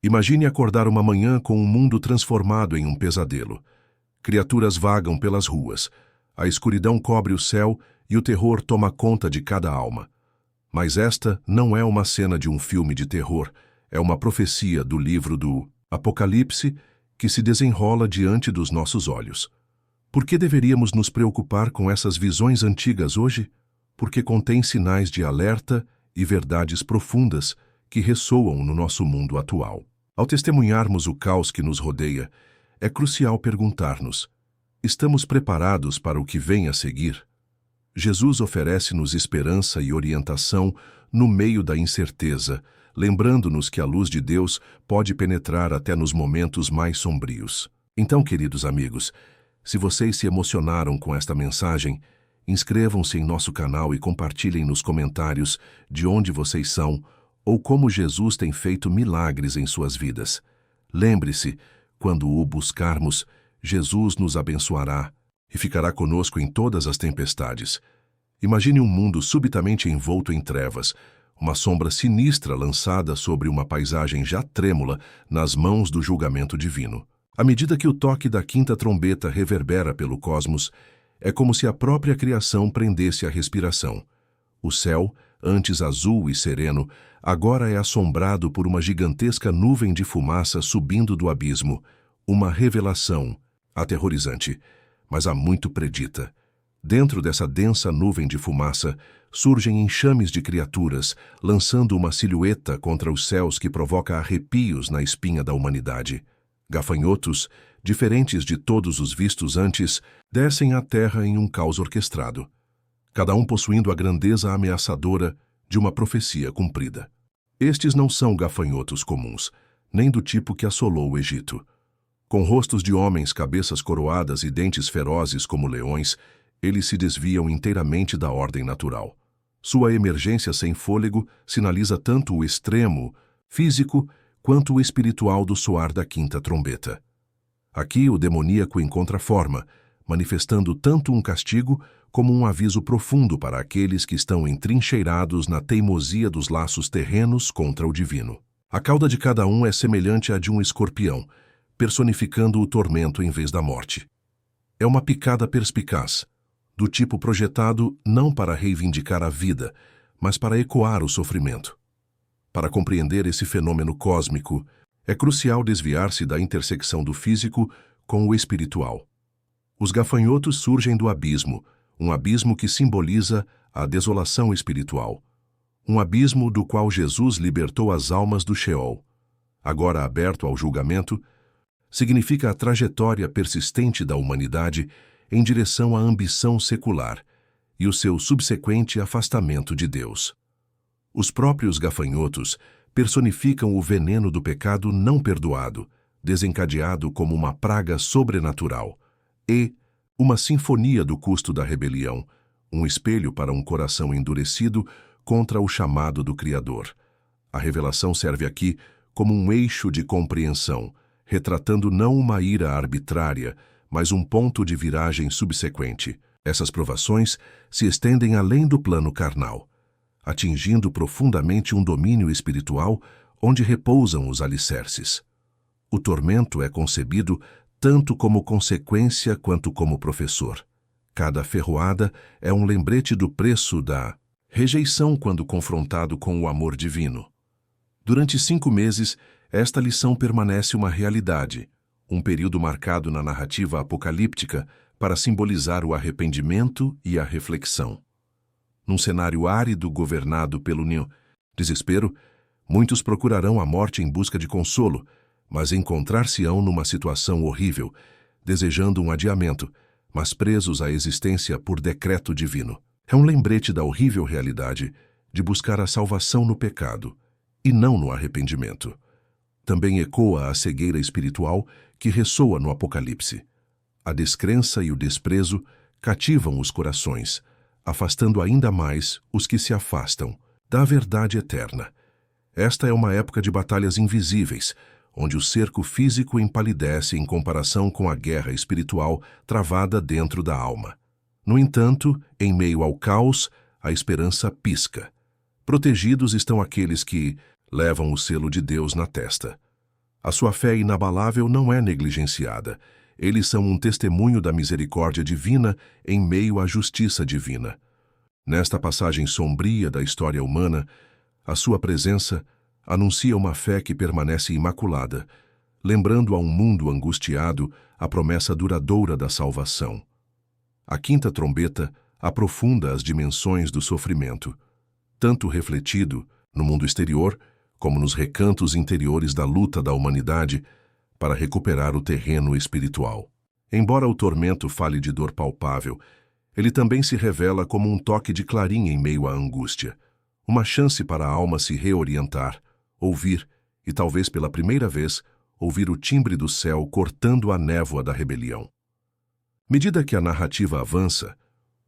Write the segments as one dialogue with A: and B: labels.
A: Imagine acordar uma manhã com um mundo transformado em um pesadelo. Criaturas vagam pelas ruas, a escuridão cobre o céu e o terror toma conta de cada alma. Mas esta não é uma cena de um filme de terror, é uma profecia do livro do Apocalipse que se desenrola diante dos nossos olhos. Por que deveríamos nos preocupar com essas visões antigas hoje? Porque contém sinais de alerta e verdades profundas que ressoam no nosso mundo atual. Ao testemunharmos o caos que nos rodeia, é crucial perguntar-nos: estamos preparados para o que vem a seguir? Jesus oferece-nos esperança e orientação no meio da incerteza, lembrando-nos que a luz de Deus pode penetrar até nos momentos mais sombrios. Então, queridos amigos, se vocês se emocionaram com esta mensagem, inscrevam-se em nosso canal e compartilhem nos comentários de onde vocês são ou como Jesus tem feito milagres em suas vidas. Lembre-se, quando o buscarmos, Jesus nos abençoará e ficará conosco em todas as tempestades. Imagine um mundo subitamente envolto em trevas, uma sombra sinistra lançada sobre uma paisagem já trêmula nas mãos do julgamento divino. À medida que o toque da quinta trombeta reverbera pelo cosmos, é como se a própria criação prendesse a respiração. O céu, antes azul e sereno, agora é assombrado por uma gigantesca nuvem de fumaça subindo do abismo, uma revelação aterrorizante, mas há muito predita. Dentro dessa densa nuvem de fumaça, surgem enxames de criaturas, lançando uma silhueta contra os céus que provoca arrepios na espinha da humanidade. Gafanhotos, diferentes de todos os vistos antes, descem à terra em um caos orquestrado, cada um possuindo a grandeza ameaçadora de uma profecia cumprida. Estes não são gafanhotos comuns, nem do tipo que assolou o Egito. Com rostos de homens, cabeças coroadas e dentes ferozes como leões, eles se desviam inteiramente da ordem natural. Sua emergência sem fôlego sinaliza tanto o extremo físico quanto o espiritual do soar da quinta trombeta. Aqui o demoníaco encontra forma, manifestando tanto um castigo como um aviso profundo para aqueles que estão entrincheirados na teimosia dos laços terrenos contra o divino. A cauda de cada um é semelhante à de um escorpião, personificando o tormento em vez da morte. É uma picada perspicaz, do tipo projetado não para reivindicar a vida, mas para ecoar o sofrimento. Para compreender esse fenômeno cósmico, é crucial desviar-se da intersecção do físico com o espiritual. Os gafanhotos surgem do abismo, um abismo que simboliza a desolação espiritual. Um abismo do qual Jesus libertou as almas do Sheol. Agora aberto ao julgamento, significa a trajetória persistente da humanidade em direção à ambição secular e o seu subsequente afastamento de Deus. Os próprios gafanhotos personificam o veneno do pecado não perdoado, desencadeado como uma praga sobrenatural, e uma sinfonia do custo da rebelião, um espelho para um coração endurecido contra o chamado do Criador. A revelação serve aqui como um eixo de compreensão, retratando não uma ira arbitrária, mas um ponto de viragem subsequente. Essas provações se estendem além do plano carnal, atingindo profundamente um domínio espiritual onde repousam os alicerces. O tormento é concebido tanto como consequência quanto como professor. Cada ferroada é um lembrete do preço da rejeição quando confrontado com o amor divino. Durante 5 meses, esta lição permanece uma realidade, um período marcado na narrativa apocalíptica para simbolizar o arrependimento e a reflexão. Num cenário árido governado pelo desespero, muitos procurarão a morte em busca de consolo, mas encontrar-se-ão numa situação horrível, desejando um adiamento, mas presos à existência por decreto divino. É um lembrete da horrível realidade de buscar a salvação no pecado, e não no arrependimento. Também ecoa a cegueira espiritual que ressoa no Apocalipse. A descrença e o desprezo cativam os corações, afastando ainda mais os que se afastam da verdade eterna. Esta é uma época de batalhas invisíveis, onde o cerco físico empalidece em comparação com a guerra espiritual travada dentro da alma. No entanto, em meio ao caos, a esperança pisca. Protegidos estão aqueles que levam o selo de Deus na testa. A sua fé inabalável não é negligenciada. Eles são um testemunho da misericórdia divina em meio à justiça divina. Nesta passagem sombria da história humana, a sua presença anuncia uma fé que permanece imaculada, lembrando a um mundo angustiado a promessa duradoura da salvação. A quinta trombeta aprofunda as dimensões do sofrimento, tanto refletido no mundo exterior como nos recantos interiores da luta da humanidade para recuperar o terreno espiritual. Embora o tormento fale de dor palpável, ele também se revela como um toque de clarim em meio à angústia, uma chance para a alma se reorientar, ouvir e, talvez pela primeira vez, ouvir o timbre do céu cortando a névoa da rebelião. Medida que a narrativa avança,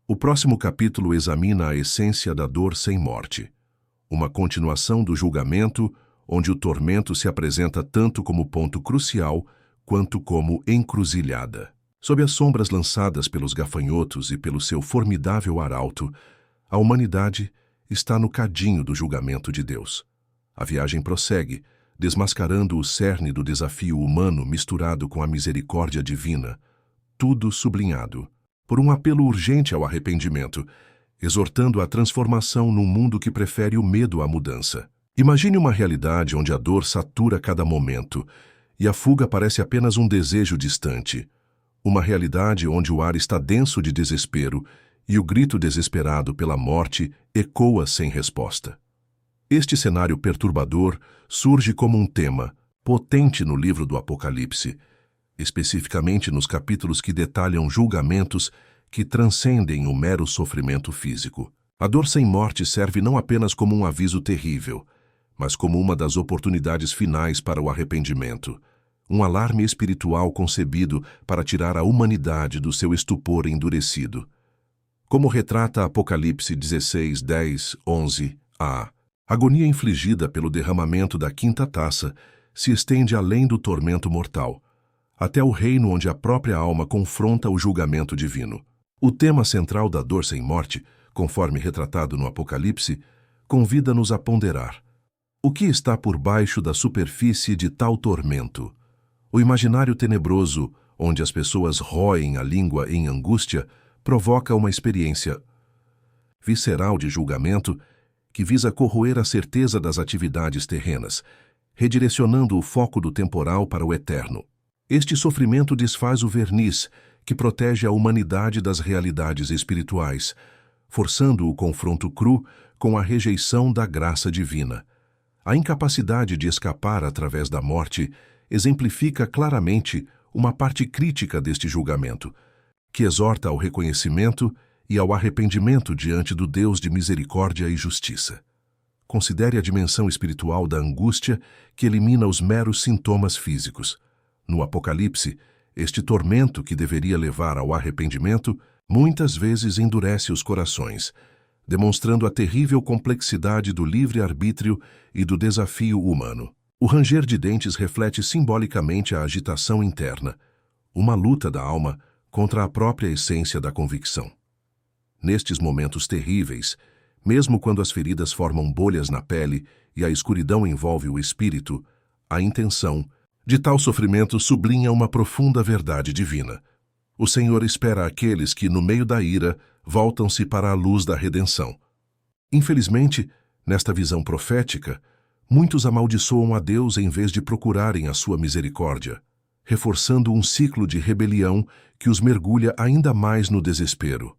A: o próximo capítulo examina a essência da dor sem morte, uma continuação do julgamento onde o tormento se apresenta tanto como ponto crucial quanto como encruzilhada. Sob as sombras lançadas pelos gafanhotos e pelo seu formidável arauto, a humanidade está no cadinho do julgamento de Deus. A viagem prossegue, desmascarando o cerne do desafio humano misturado com a misericórdia divina, tudo sublinhado por um apelo urgente ao arrependimento, exortando a transformação num mundo que prefere o medo à mudança. Imagine uma realidade onde a dor satura cada momento e a fuga parece apenas um desejo distante. Uma realidade onde o ar está denso de desespero e o grito desesperado pela morte ecoa sem resposta. Este cenário perturbador surge como um tema potente no livro do Apocalipse, especificamente nos capítulos que detalham julgamentos que transcendem o mero sofrimento físico. A dor sem morte serve não apenas como um aviso terrível, mas como uma das oportunidades finais para o arrependimento, um alarme espiritual concebido para tirar a humanidade do seu estupor endurecido. Como retrata Apocalipse 16, 10, 11, a agonia infligida pelo derramamento da quinta taça se estende além do tormento mortal, até o reino onde a própria alma confronta o julgamento divino. O tema central da dor sem morte, conforme retratado no Apocalipse, convida-nos a ponderar: o que está por baixo da superfície de tal tormento? O imaginário tenebroso, onde as pessoas roem a língua em angústia, provoca uma experiência visceral de julgamento que visa corroer a certeza das atividades terrenas, redirecionando o foco do temporal para o eterno. Este sofrimento desfaz o verniz que protege a humanidade das realidades espirituais, forçando o confronto cru com a rejeição da graça divina. A incapacidade de escapar através da morte exemplifica claramente uma parte crítica deste julgamento, que exorta ao reconhecimento e ao arrependimento diante do Deus de misericórdia e justiça. Considere a dimensão espiritual da angústia que elimina os meros sintomas físicos. No Apocalipse, este tormento que deveria levar ao arrependimento muitas vezes endurece os corações, demonstrando a terrível complexidade do livre-arbítrio e do desafio humano. O ranger de dentes reflete simbolicamente a agitação interna, uma luta da alma contra a própria essência da convicção. Nestes momentos terríveis, mesmo quando as feridas formam bolhas na pele e a escuridão envolve o espírito, a intenção de tal sofrimento sublinha uma profunda verdade divina. O Senhor espera aqueles que, no meio da ira, voltam-se para a luz da redenção. Infelizmente, nesta visão profética, muitos amaldiçoam a Deus em vez de procurarem a sua misericórdia, reforçando um ciclo de rebelião que os mergulha ainda mais no desespero.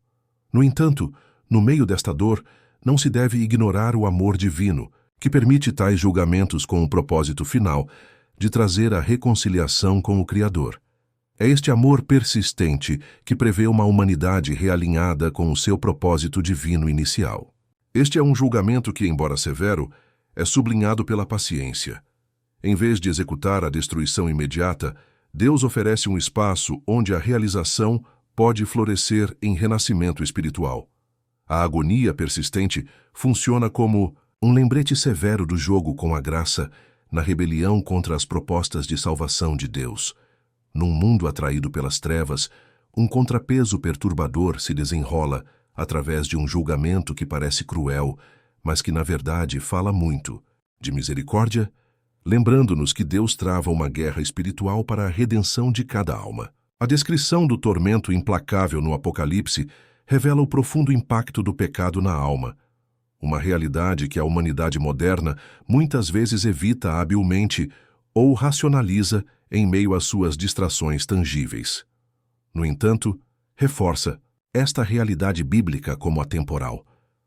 A: No entanto, no meio desta dor, não se deve ignorar o amor divino, que permite tais julgamentos com o propósito final de trazer a reconciliação com o Criador. É este amor persistente que prevê uma humanidade realinhada com o seu propósito divino inicial. Este é um julgamento que, embora severo, é sublinhado pela paciência. Em vez de executar a destruição imediata, Deus oferece um espaço onde a realização pode florescer em renascimento espiritual. A agonia persistente funciona como um lembrete severo do jogo com a graça na rebelião contra as propostas de salvação de Deus. Num mundo atraído pelas trevas, um contrapeso perturbador se desenrola através de um julgamento que parece cruel, mas que na verdade fala muito de misericórdia, lembrando-nos que Deus trava uma guerra espiritual para a redenção de cada alma. A descrição do tormento implacável no Apocalipse revela o profundo impacto do pecado na alma, uma realidade que a humanidade moderna muitas vezes evita habilmente ou racionaliza em meio às suas distrações tangíveis. No entanto, reforça esta realidade bíblica como atemporal.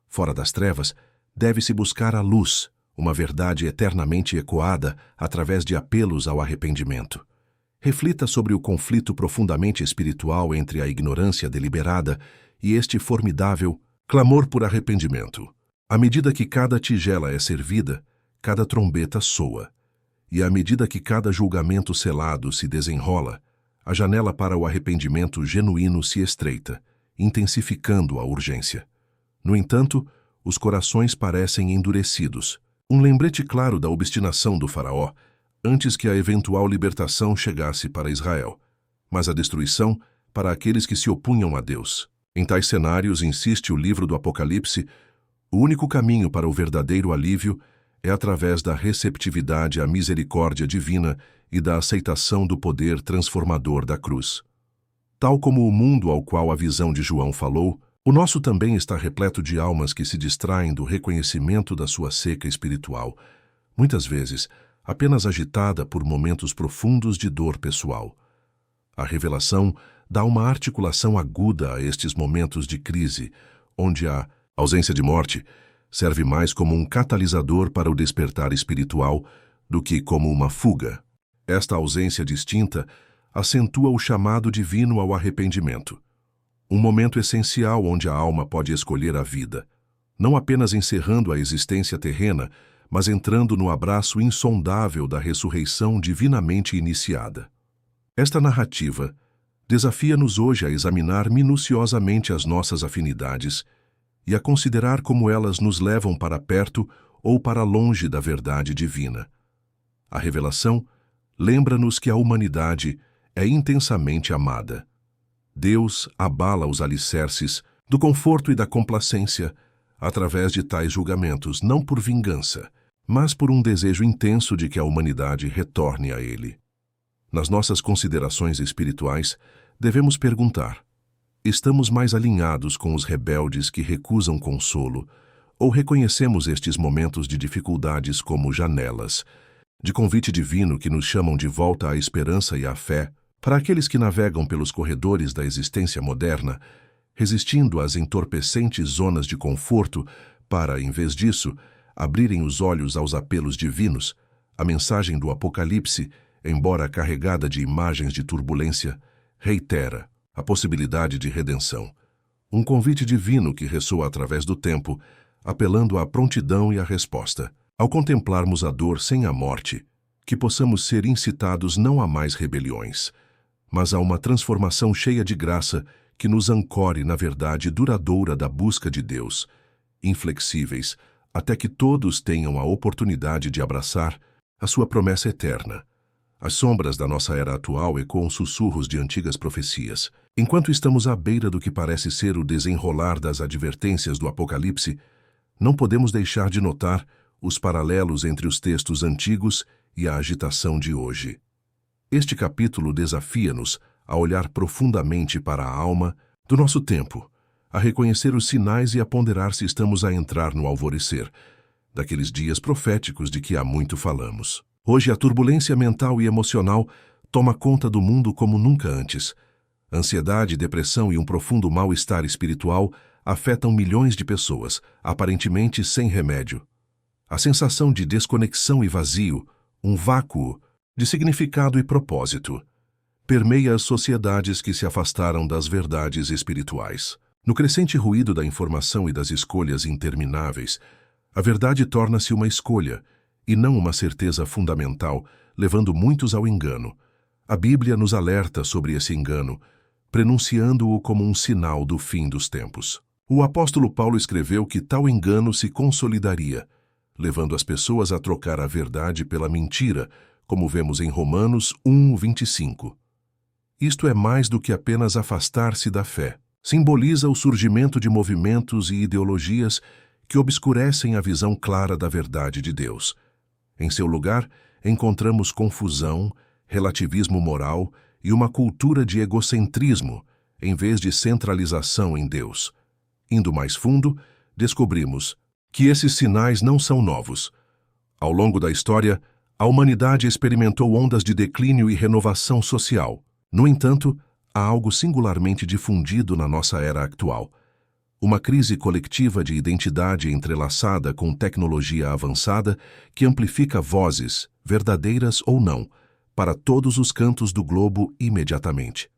A: Fora das trevas, deve-se buscar a luz, uma verdade eternamente ecoada através de apelos ao arrependimento. Reflita sobre o conflito profundamente espiritual entre a ignorância deliberada e este formidável clamor por arrependimento. À medida que cada tigela é servida, cada trombeta soa. E à medida que cada julgamento selado se desenrola, a janela para o arrependimento genuíno se estreita, intensificando a urgência. No entanto, os corações parecem endurecidos. Um lembrete claro da obstinação do faraó, antes que a eventual libertação chegasse para Israel, mas a destruição para aqueles que se opunham a Deus. Em tais cenários, insiste o livro do Apocalipse, o único caminho para o verdadeiro alívio é através da receptividade à misericórdia divina e da aceitação do poder transformador da cruz. Tal como o mundo ao qual a visão de João falou, o nosso também está repleto de almas que se distraem do reconhecimento da sua seca espiritual, muitas vezes apenas agitada por momentos profundos de dor pessoal. A revelação dá uma articulação aguda a estes momentos de crise, onde a ausência de morte serve mais como um catalisador para o despertar espiritual do que como uma fuga. Esta ausência distinta acentua o chamado divino ao arrependimento. Um momento essencial onde a alma pode escolher a vida, não apenas encerrando a existência terrena, mas entrando no abraço insondável da ressurreição divinamente iniciada. Esta narrativa desafia-nos hoje a examinar minuciosamente as nossas afinidades e a considerar como elas nos levam para perto ou para longe da verdade divina. A revelação lembra-nos que a humanidade é intensamente amada. Deus abala os alicerces do conforto e da complacência através de tais julgamentos, não por vingança, mas por um desejo intenso de que a humanidade retorne a Ele. Nas nossas considerações espirituais, devemos perguntar: estamos mais alinhados com os rebeldes que recusam consolo, ou reconhecemos estes momentos de dificuldades como janelas, de convite divino que nos chamam de volta à esperança e à fé, para aqueles que navegam pelos corredores da existência moderna, resistindo às entorpecentes zonas de conforto para, em vez disso, abrirem os olhos aos apelos divinos? A mensagem do Apocalipse, embora carregada de imagens de turbulência, reitera a possibilidade de redenção. Um convite divino que ressoa através do tempo, apelando à prontidão e à resposta. Ao contemplarmos a dor sem a morte, que possamos ser incitados não a mais rebeliões, mas a uma transformação cheia de graça que nos ancore na verdade duradoura da busca de Deus, inflexíveis, até que todos tenham a oportunidade de abraçar a sua promessa eterna. As sombras da nossa era atual ecoam sussurros de antigas profecias. Enquanto estamos à beira do que parece ser o desenrolar das advertências do Apocalipse, não podemos deixar de notar os paralelos entre os textos antigos e a agitação de hoje. Este capítulo desafia-nos a olhar profundamente para a alma do nosso tempo, a reconhecer os sinais e a ponderar se estamos a entrar no alvorecer, daqueles dias proféticos de que há muito falamos. Hoje a turbulência mental e emocional toma conta do mundo como nunca antes. Ansiedade, depressão e um profundo mal-estar espiritual afetam milhões de pessoas, aparentemente sem remédio. A sensação de desconexão e vazio, um vácuo de significado e propósito, permeia as sociedades que se afastaram das verdades espirituais. No crescente ruído da informação e das escolhas intermináveis, a verdade torna-se uma escolha, e não uma certeza fundamental, levando muitos ao engano. A Bíblia nos alerta sobre esse engano, prenunciando-o como um sinal do fim dos tempos. O apóstolo Paulo escreveu que tal engano se consolidaria, levando as pessoas a trocar a verdade pela mentira, como vemos em Romanos 1:25. Isto é mais do que apenas afastar-se da fé. Simboliza o surgimento de movimentos e ideologias que obscurecem a visão clara da verdade de Deus. Em seu lugar, encontramos confusão, relativismo moral e uma cultura de egocentrismo, em vez de centralização em Deus. Indo mais fundo, descobrimos que esses sinais não são novos. Ao longo da história, a humanidade experimentou ondas de declínio e renovação social. No entanto, há algo singularmente difundido na nossa era atual. Uma crise coletiva de identidade entrelaçada com tecnologia avançada que amplifica vozes, verdadeiras ou não, para todos os cantos do globo imediatamente.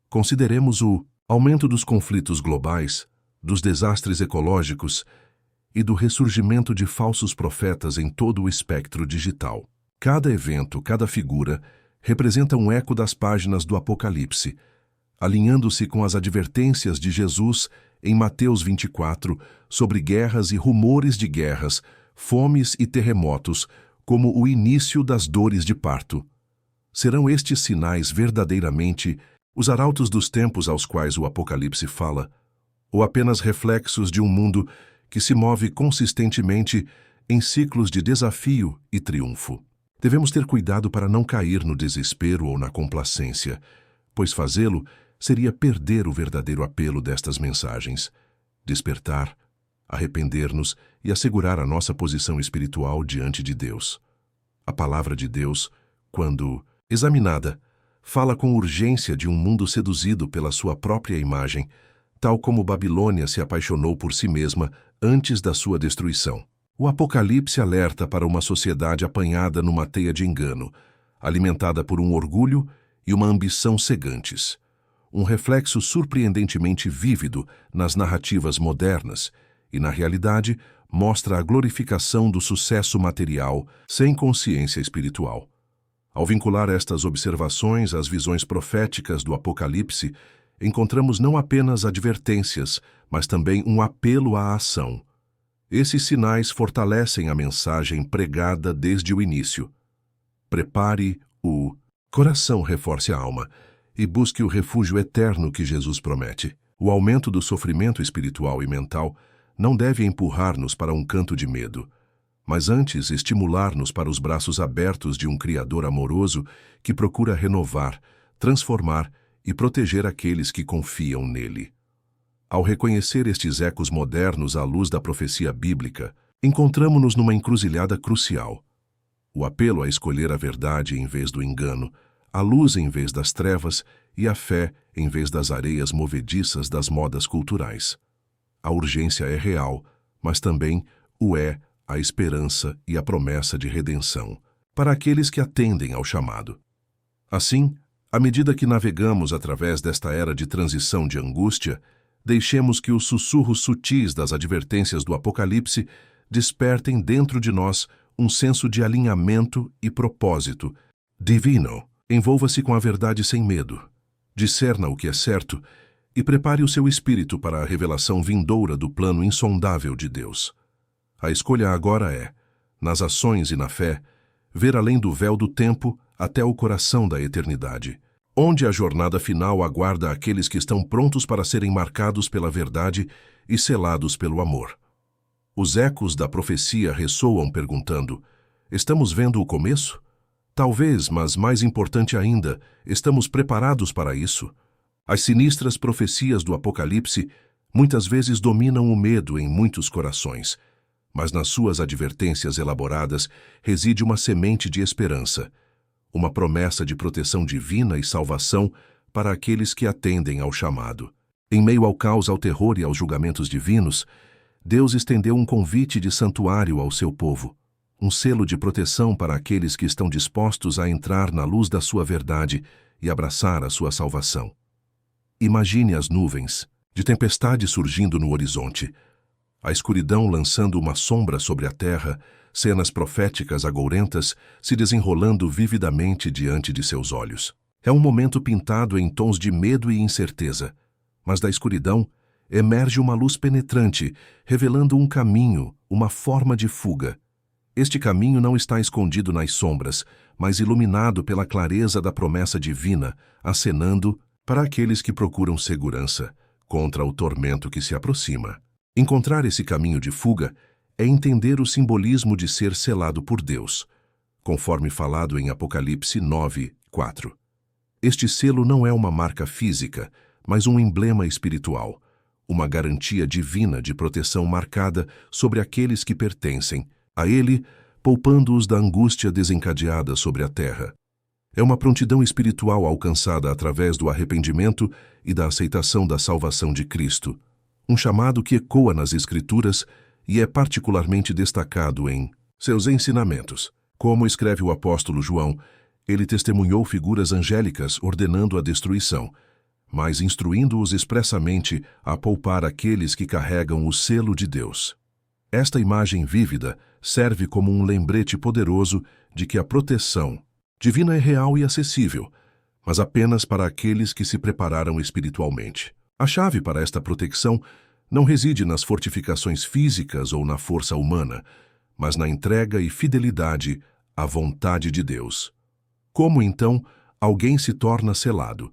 A: Consideremos o aumento dos conflitos globais, dos desastres ecológicos e do ressurgimento de falsos profetas em todo o espectro digital. Cada evento, cada figura, representa um eco das páginas do Apocalipse, alinhando-se com as advertências de Jesus em Mateus 24 sobre guerras e rumores de guerras, fomes e terremotos, como o início das dores de parto. Serão estes sinais verdadeiramente os arautos dos tempos aos quais o Apocalipse fala, ou apenas reflexos de um mundo que se move consistentemente em ciclos de desafio e triunfo? Devemos ter cuidado para não cair no desespero ou na complacência, pois fazê-lo seria perder o verdadeiro apelo destas mensagens, despertar, arrepender-nos e assegurar a nossa posição espiritual diante de Deus. A palavra de Deus, quando examinada, fala com urgência de um mundo seduzido pela sua própria imagem, tal como Babilônia se apaixonou por si mesma antes da sua destruição. O Apocalipse alerta para uma sociedade apanhada numa teia de engano, alimentada por um orgulho e uma ambição cegantes. Um reflexo surpreendentemente vívido nas narrativas modernas e, na realidade, mostra a glorificação do sucesso material sem consciência espiritual. Ao vincular estas observações às visões proféticas do Apocalipse, encontramos não apenas advertências, mas também um apelo à ação. Esses sinais fortalecem a mensagem pregada desde o início. Prepare o coração, reforce a alma e busque o refúgio eterno que Jesus promete. O aumento do sofrimento espiritual e mental não deve empurrar-nos para um canto de medo, mas antes estimular-nos para os braços abertos de um Criador amoroso que procura renovar, transformar e proteger aqueles que confiam nele. Ao reconhecer estes ecos modernos à luz da profecia bíblica, encontramo-nos numa encruzilhada crucial. O apelo a escolher a verdade em vez do engano, a luz em vez das trevas e a fé em vez das areias movediças das modas culturais. A urgência é real, mas também o é a esperança e a promessa de redenção para aqueles que atendem ao chamado. Assim, à medida que navegamos através desta era de transição de angústia, deixemos que os sussurros sutis das advertências do Apocalipse despertem dentro de nós um senso de alinhamento e propósito divino. Envolva-se com a verdade sem medo, discerna o que é certo e prepare o seu espírito para a revelação vindoura do plano insondável de Deus. A escolha agora é, nas ações e na fé, ver além do véu do tempo até o coração da eternidade, onde a jornada final aguarda aqueles que estão prontos para serem marcados pela verdade e selados pelo amor. Os ecos da profecia ressoam perguntando: estamos vendo o começo? Talvez, mas mais importante ainda, estamos preparados para isso? As sinistras profecias do Apocalipse muitas vezes dominam o medo em muitos corações, mas nas suas advertências elaboradas reside uma semente de esperança, uma promessa de proteção divina e salvação para aqueles que atendem ao chamado. Em meio ao caos, ao terror e aos julgamentos divinos, Deus estendeu um convite de santuário ao seu povo, um selo de proteção para aqueles que estão dispostos a entrar na luz da sua verdade e abraçar a sua salvação. Imagine as nuvens de tempestade surgindo no horizonte, a escuridão lançando uma sombra sobre a terra, cenas proféticas agourentas se desenrolando vividamente diante de seus olhos. É um momento pintado em tons de medo e incerteza, mas da escuridão emerge uma luz penetrante, revelando um caminho, uma forma de fuga. Este caminho não está escondido nas sombras, mas iluminado pela clareza da promessa divina, acenando para aqueles que procuram segurança contra o tormento que se aproxima. Encontrar esse caminho de fuga é entender o simbolismo de ser selado por Deus. conforme falado em Apocalipse 9:4. Este selo não é uma marca física, mas um emblema espiritual, uma garantia divina de proteção marcada sobre aqueles que pertencem a Ele, poupando-os da angústia desencadeada sobre a terra. É uma prontidão espiritual alcançada através do arrependimento e da aceitação da salvação de Cristo, um chamado que ecoa nas Escrituras e é particularmente destacado em seus ensinamentos. Como escreve o apóstolo João, ele testemunhou figuras angélicas ordenando a destruição, mas instruindo-os expressamente a poupar aqueles que carregam o selo de Deus. Esta imagem vívida serve como um lembrete poderoso de que a proteção divina é real e acessível, mas apenas para aqueles que se prepararam espiritualmente. A chave para esta proteção não reside nas fortificações físicas ou na força humana, mas na entrega e fidelidade à vontade de Deus. Como, então, alguém se torna selado?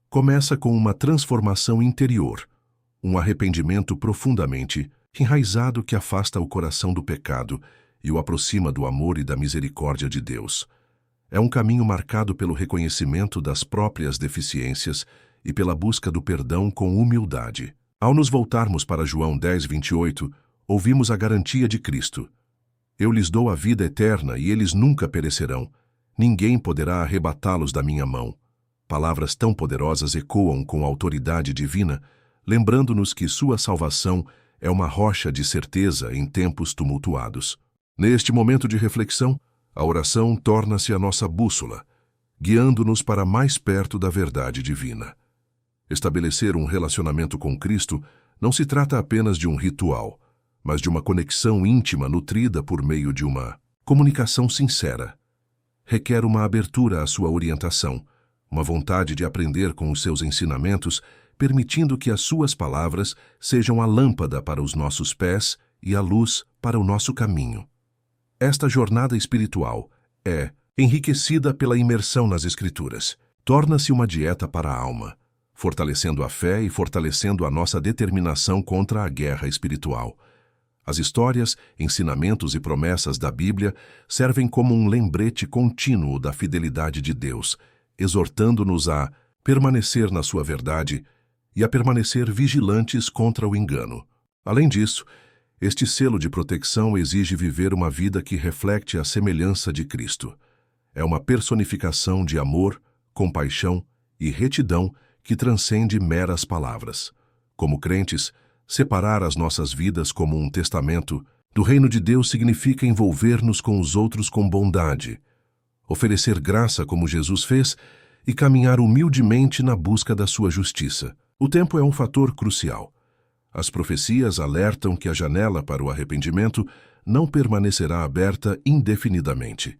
A: Começa com uma transformação interior, um arrependimento profundamente enraizado que afasta o coração do pecado e o aproxima do amor e da misericórdia de Deus. É um caminho marcado pelo reconhecimento das próprias deficiências e pela busca do perdão com humildade. Ao nos voltarmos para João 10:28, ouvimos a garantia de Cristo. Eu lhes dou a vida eterna e eles nunca perecerão. Ninguém poderá arrebatá-los da minha mão. Palavras tão poderosas ecoam com autoridade divina, lembrando-nos que sua salvação é uma rocha de certeza em tempos tumultuados. Neste momento de reflexão, a oração torna-se a nossa bússola, guiando-nos para mais perto da verdade divina. Estabelecer um relacionamento com Cristo não se trata apenas de um ritual, mas de uma conexão íntima nutrida por meio de uma comunicação sincera. Requer uma abertura à sua orientação, uma vontade de aprender com os seus ensinamentos, permitindo que as suas palavras sejam a lâmpada para os nossos pés e a luz para o nosso caminho. Esta jornada espiritual é enriquecida pela imersão nas Escrituras. Torna-se uma dieta para a alma, fortalecendo a fé e fortalecendo a nossa determinação contra a guerra espiritual. As histórias, ensinamentos e promessas da Bíblia servem como um lembrete contínuo da fidelidade de Deus, exortando-nos a permanecer na sua verdade e a permanecer vigilantes contra o engano. Além disso, este selo de proteção exige viver uma vida que reflete a semelhança de Cristo. É uma personificação de amor, compaixão e retidão que transcende meras palavras. Como crentes, separar as nossas vidas como um testamento do reino de Deus significa envolver-nos com os outros com bondade, oferecer graça como Jesus fez e caminhar humildemente na busca da sua justiça. O tempo é um fator crucial. As profecias alertam que a janela para o arrependimento não permanecerá aberta indefinidamente.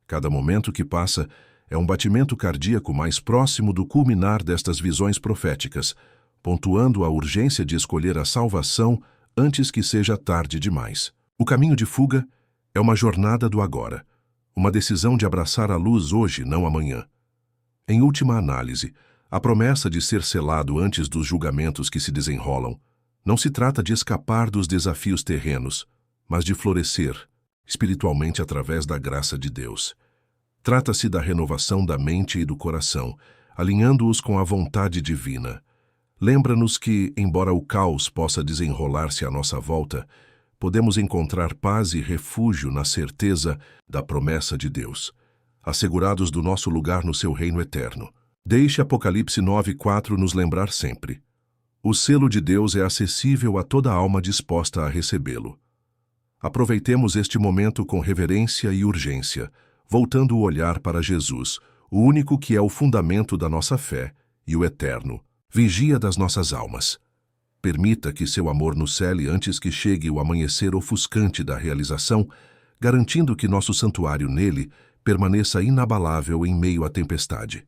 A: Cada momento que passa é um batimento cardíaco mais próximo do culminar destas visões proféticas, pontuando a urgência de escolher a salvação antes que seja tarde demais. O caminho de fuga é uma jornada do agora, uma decisão de abraçar a luz hoje, não amanhã. Em última análise, a promessa de ser selado antes dos julgamentos que se desenrolam não se trata de escapar dos desafios terrenos, mas de florescer espiritualmente através da graça de Deus. Trata-se da renovação da mente e do coração, alinhando-os com a vontade divina. Lembra-nos que, embora o caos possa desenrolar-se à nossa volta, podemos encontrar paz e refúgio na certeza da promessa de Deus, assegurados do nosso lugar no seu reino eterno. Deixe Apocalipse 9:4 nos lembrar sempre. O selo de Deus é acessível a toda alma disposta a recebê-lo. Aproveitemos este momento com reverência e urgência, voltando o olhar para Jesus, o único que é o fundamento da nossa fé e o eterno, vigia das nossas almas. Permita que seu amor nos cele antes que chegue o amanhecer ofuscante da realização, garantindo que nosso santuário nele permaneça inabalável em meio à tempestade.